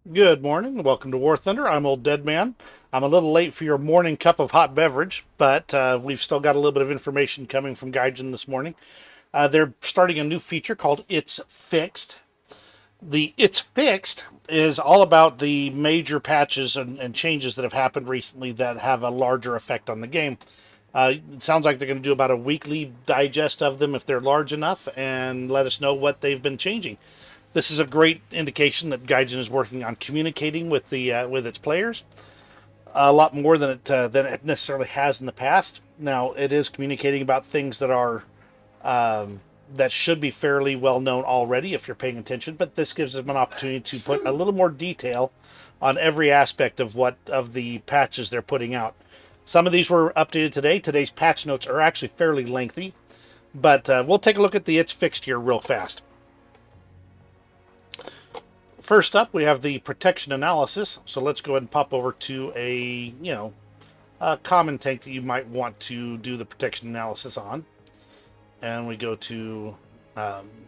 Good morning. Welcome to War Thunder. I'm Old Dead Man. I'm a little late for your morning cup of hot beverage, but we've still got a little bit of information coming from Gaijin this morning. They're starting a new feature called It's Fixed. The It's Fixed is all about the major patches and changes that have happened recently that have a larger effect on the game. It sounds like they're going to do about a weekly digest of them if they're large enough and let us know what they've been changing. This is a great indication that Gaijin is working on communicating with the with its players a lot more than it necessarily has in the past. Now it is communicating about things that are that should be fairly well known already if you're paying attention, but this gives them an opportunity to put a little more detail on every aspect of what of the patches they're putting out. Some of these were updated today. Today's patch notes are actually fairly lengthy, but we'll take a look at the It's Fixed here real fast. First up, we have the protection analysis. So let's go ahead and pop over to a common tank that you might want to do the protection analysis on. And we go to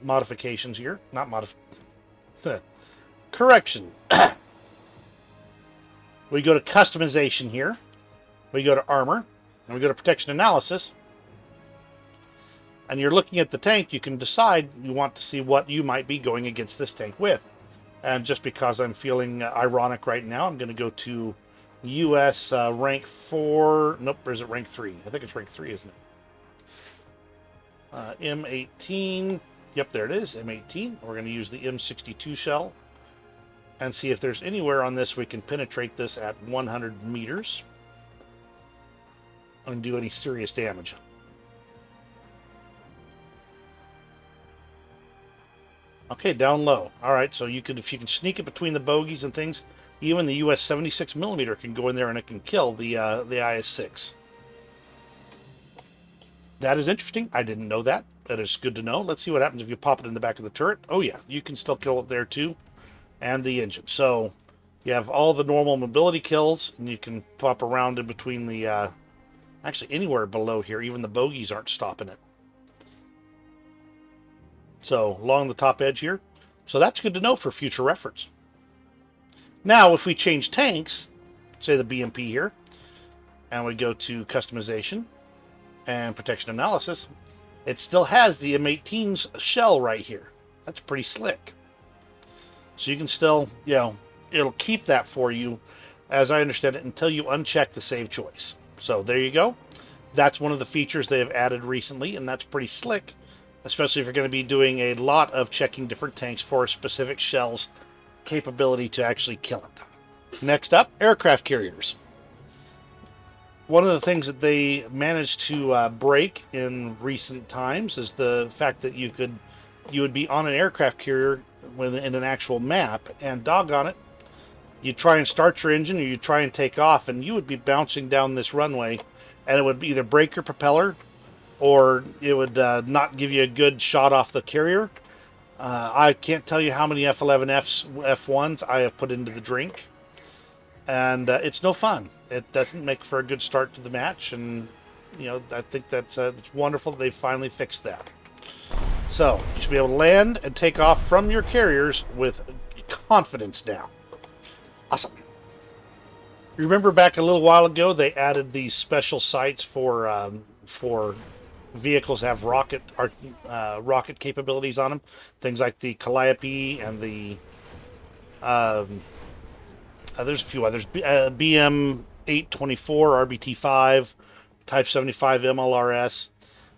modifications here. Not modif... Correction. We go to customization here. We go to armor. And we go to protection analysis. And you're looking at the tank, you can decide you want to see what you might be going against this tank with. And just because I'm feeling ironic right now, I'm going to go to US rank 4. Nope, or is it rank 3? I think it's rank 3, isn't it? M18. Yep, there it is, M18. We're going to use the M62 shell and see if there's anywhere on this we can penetrate this at 100 meters and do any serious damage. Okay, down low. All right, so if you can sneak it between the bogies and things, even the US 76mm can go in there and it can kill the IS-6. That is interesting. I didn't know that. That is good to know. Let's see what happens if you pop it in the back of the turret. Oh yeah, you can still kill it there too, and the engine. So you have all the normal mobility kills, and you can pop around in between the actually anywhere below here. Even the bogies aren't stopping it. So along the top edge here. So that's good to know for future reference. Now, if we change tanks, say the BMP here, and we go to customization and protection analysis, it still has the M18's shell right here. That's pretty slick. So you can still, it'll keep that for you, as I understand it, until you uncheck the save choice. So there you go. That's one of the features they have added recently, and that's pretty slick, especially if you're going to be doing a lot of checking different tanks for a specific shell's capability to actually kill it. Next up, aircraft carriers. One of the things that they managed to break in recent times is the fact that you would be on an aircraft carrier in an actual map, and doggone it, you try and start your engine or you try and take off, and you would be bouncing down this runway, and it would either break your propeller or it would not give you a good shot off the carrier. I can't tell you how many F-11Fs, F1s I have put into the drink, and it's no fun. It doesn't make for a good start to the match, and I think that's it's wonderful that they finally fixed that. So you should be able to land and take off from your carriers with confidence now. Awesome. Remember back a little while ago they added these special sights for vehicles that have rocket capabilities on them. Things like the Calliope and the there's a few others. BM 824, RBT5, Type 75 MLRS.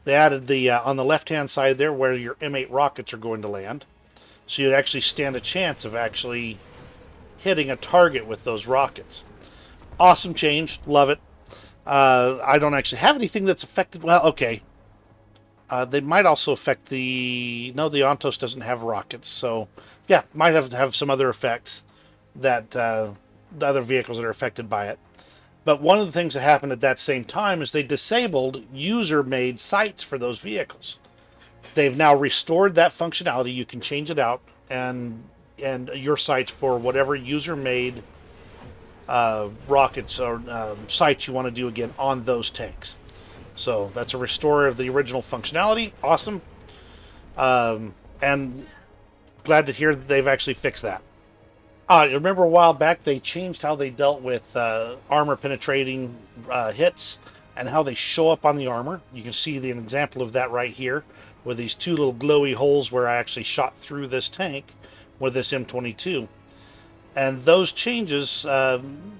They added the on the left-hand side there where your M8 rockets are going to land. So you'd actually stand a chance of actually hitting a target with those rockets. Awesome change. Love it. I don't actually have anything that's affected. Well, okay. They might also affect the... No, the Ontos doesn't have rockets. So, yeah, might have some other effects that the other vehicles that are affected by it. But one of the things that happened at that same time is they disabled user-made sights for those vehicles. They've now restored that functionality. You can change it out and your sights for whatever user-made rockets or sights you want to do again on those tanks. So that's a restore of the original functionality. Awesome. And glad to hear that they've actually fixed that. Remember a while back they changed how they dealt with armor penetrating hits and how they show up on the armor. You can see an example of that right here with these two little glowy holes where I actually shot through this tank with this M22. And those changes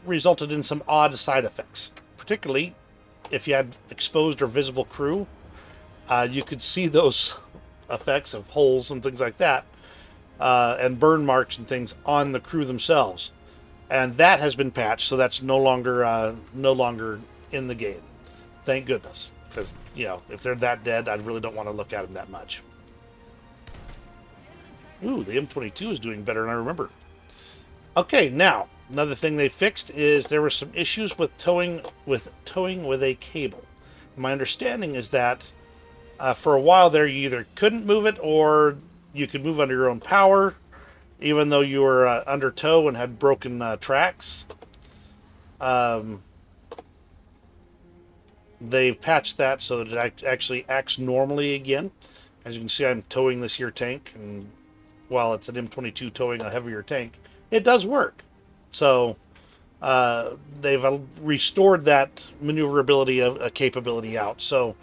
resulted in some odd side effects. Particularly if you had exposed or visible crew, you could see those effects of holes and things like that. And burn marks and things on the crew themselves, and that has been patched, so that's no longer in the game. Thank goodness, because if they're that dead, I really don't want to look at them that much. Ooh, the M22 is doing better than I remember. Okay, now another thing they fixed is there were some issues with towing with a cable. My understanding is that for a while there, you either couldn't move it or you could move under your own power, even though you were under tow and had broken tracks. They've patched that so that it actually acts normally again. As you can see, I'm towing this here tank, and while it's an M22 towing a heavier tank, it does work. So they've restored that maneuverability capability out. So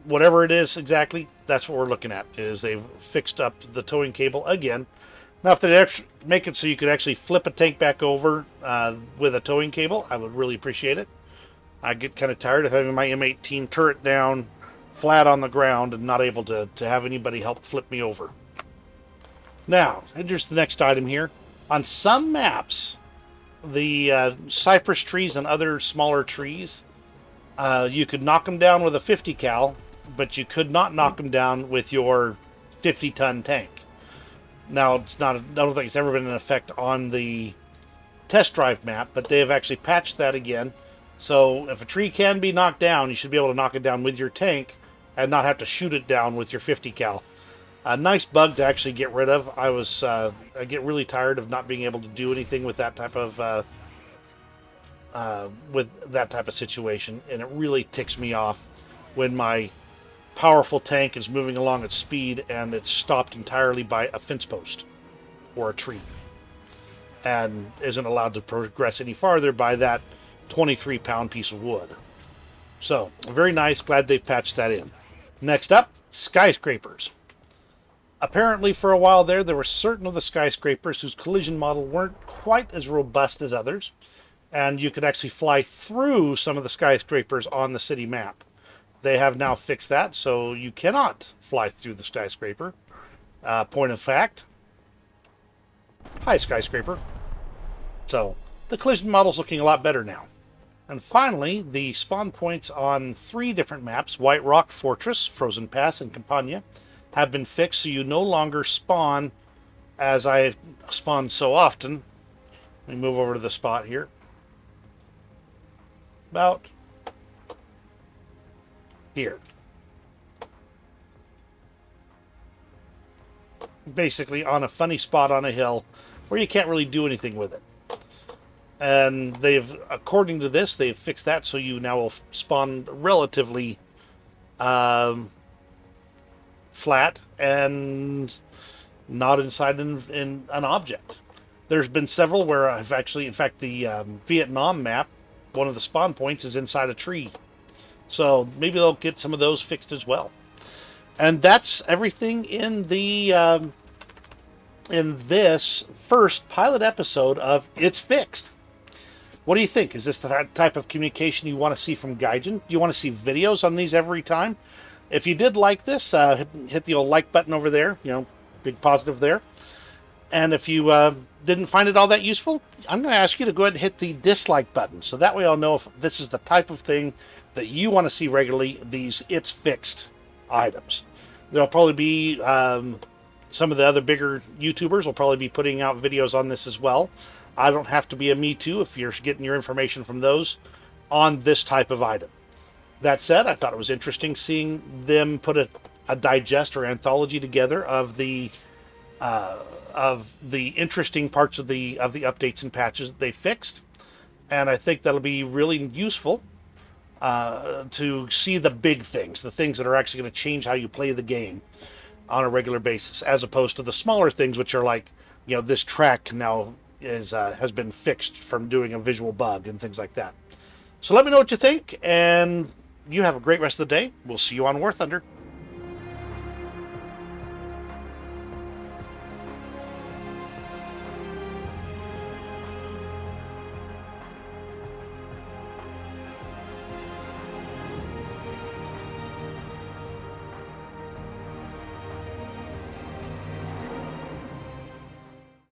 whatever it is exactly, that's what we're looking at, is they've fixed up the towing cable again. Now, if they make it so you could actually flip a tank back over with a towing cable, I would really appreciate it. I get kind of tired of having my M18 turret down flat on the ground and not able to have anybody help flip me over. Now, here's the next item here. On some maps, the cypress trees and other smaller trees, you could knock them down with a 50 cal, but you could not knock them down with your 50-ton tank. Now, I don't think it's ever been in effect on the test drive map, but they have actually patched that again. So if a tree can be knocked down, you should be able to knock it down with your tank and not have to shoot it down with your 50 cal. A nice bug to actually get rid of. I get really tired of not being able to do anything with that type of situation, and it really ticks me off when my powerful tank is moving along at speed and it's stopped entirely by a fence post or a tree and isn't allowed to progress any farther by that 23-pound piece of wood. So, very nice. Glad they've patched that in. Next up, skyscrapers. Apparently, for a while there were certain of the skyscrapers whose collision model weren't quite as robust as others, and you could actually fly through some of the skyscrapers on the city map. They have now fixed that, so you cannot fly through the skyscraper. Point of fact. Hi, skyscraper. So, the collision model's looking a lot better now. And finally, the spawn points on 3 different maps, White Rock Fortress, Frozen Pass, and Campania, have been fixed so you no longer spawn as I spawn so often. Let me move over to the spot here. About here. Basically on a funny spot on a hill where you can't really do anything with it. And according to this, they've fixed that so you now will spawn relatively flat and not inside in an object. There's been several where I've actually, in fact, the Vietnam map, one of the spawn points is inside a tree. So maybe they'll get some of those fixed as well. And that's everything in the in this first pilot episode of It's Fixed. What do you think? Is this the type of communication you want to see from Gaijin? Do you want to see videos on these every time? If you did like this, hit the old like button over there. Big positive there. And if you didn't find it all that useful, I'm going to ask you to go ahead and hit the dislike button. So that way I'll know if this is the type of thing that you want to see regularly, these It's Fixed items. There'll probably be some of the other bigger YouTubers will probably be putting out videos on this as well. I don't have to be a Me Too if you're getting your information from those on this type of item. That said, I thought it was interesting seeing them put a digest or anthology together of the interesting parts of the updates and patches that they fixed, and I think that'll be really useful to see the big things, the things that are actually going to change how you play the game on a regular basis, as opposed to the smaller things, which are like this track now has been fixed from doing a visual bug and things like that. So let me know what you think, and you have a great rest of the day. We'll see you on War Thunder.